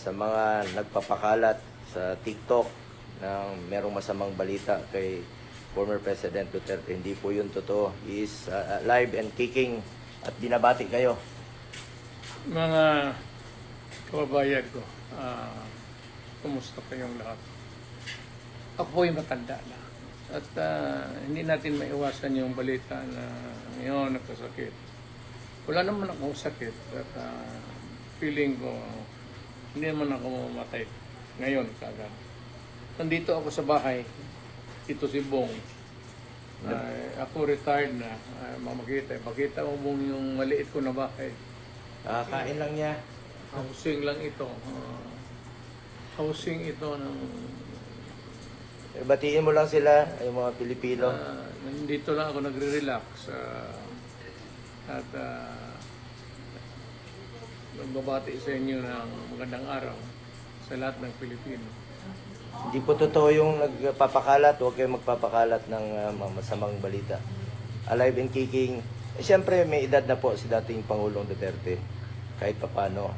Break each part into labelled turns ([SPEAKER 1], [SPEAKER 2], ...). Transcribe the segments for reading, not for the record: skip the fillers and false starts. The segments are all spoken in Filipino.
[SPEAKER 1] sa mga nagpapakalat sa TikTok ng merong masamang balita kay former President Duterte. Hindi po yun totoo. He is alive and kicking at binabati kayo.
[SPEAKER 2] Mga kababayan ko, kumusta kayong lahat? Ako po yung matanda na. At hindi natin maiwasan yung balita na ngayon nagkasakit. Wala naman akong sakit. At feeling ko, hindi naman ako mamatay ngayon kagad. Nandito ako sa bahay. Ito si Bong. Ako retired na. Makita mo Bong yung maliit ko na bahay.
[SPEAKER 1] Kain lang niya.
[SPEAKER 2] Housing lang ito. Housing ito ng...
[SPEAKER 1] Batiin mo lang sila, yung mga Pilipino.
[SPEAKER 2] nandito lang ako nagre-relax. At nagbabati sa inyo ng magandang araw sa lahat ng Pilipino.
[SPEAKER 1] Hindi po totoo yung nagpapakalat. Huwag kayong magpapakalat ng masamang balita. Alive and kicking. Siyempre, may edad na po si dating Pangulong Duterte. Kahit papano.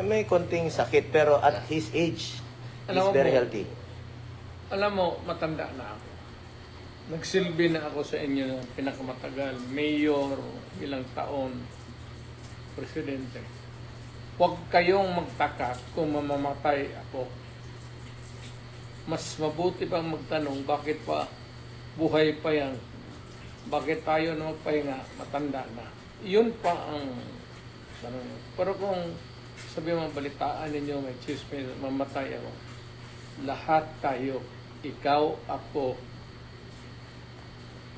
[SPEAKER 1] May konting sakit, pero at his age, he's very healthy.
[SPEAKER 2] Alam mo, matanda na ako. Nagsilbi na ako sa inyo ng pinakamatagal. Mayor, ilang taon, presidente. Huwag kayong magtaka kung mamamatay ako. Mas mabuti pang magtanong, bakit pa buhay pa yan? Bakit tayo na magpahinga, matanda na? Yun pa ang tanong. Pero kung sabi mo, balitaan ninyo, may chismis, mamatay ako. Lahat tayo, ikaw, ako,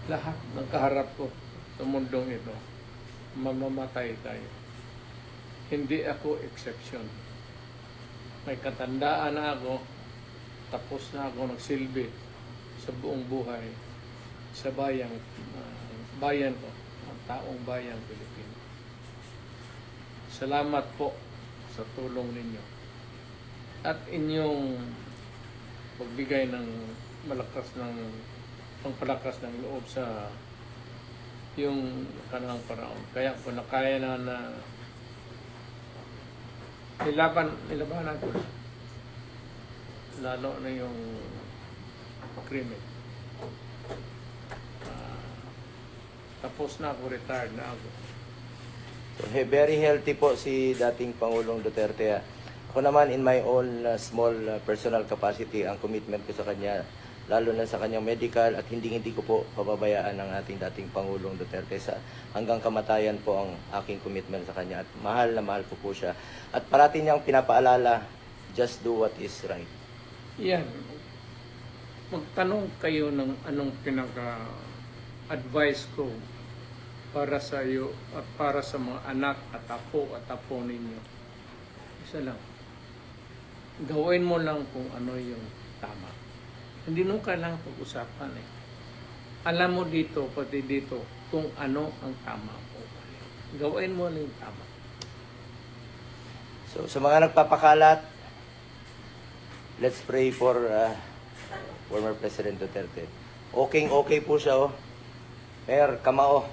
[SPEAKER 2] lahat ng kaharap ko sa mundong ito, mamamatay tayo. Hindi ako exception. May katandaan na ako, tapos na ako nagsilbi sa buong buhay sa bayan ko, ang taong bayan Pilipino. Salamat po sa tulong ninyo at inyong pagbigay ng pangpalakas ng loob sa yung kanang paraon. Kaya kung nakaya na nilaban natin lalo na yung krimen. Tapos na ako, retired na ako.
[SPEAKER 1] So, very healthy po si dating Pangulong Duterte. Ako naman, in my own small personal capacity, ang commitment ko sa kanya, lalo na sa kanyang medical, at hindi ko po pababayaan ng ating dating Pangulong Duterte. Hanggang kamatayan po ang aking commitment sa kanya. At mahal na mahal ko po siya. At parati niyang pinapaalala, just do what is right.
[SPEAKER 2] Yan. Magtanong kayo ng anong pinaka-advice ko para sa iyo at para sa mga anak at apo ninyo. Isa lang. Gawin mo lang kung ano yung tama. Hindi nung kailangan pag-usapan eh. Alam mo dito, pati dito, kung ano ang tama po. Gawin mo lang yung tama.
[SPEAKER 1] So, sa mga nagpapakalat, let's pray for former President Duterte. Okay po siya, oh. Mayor, kamao.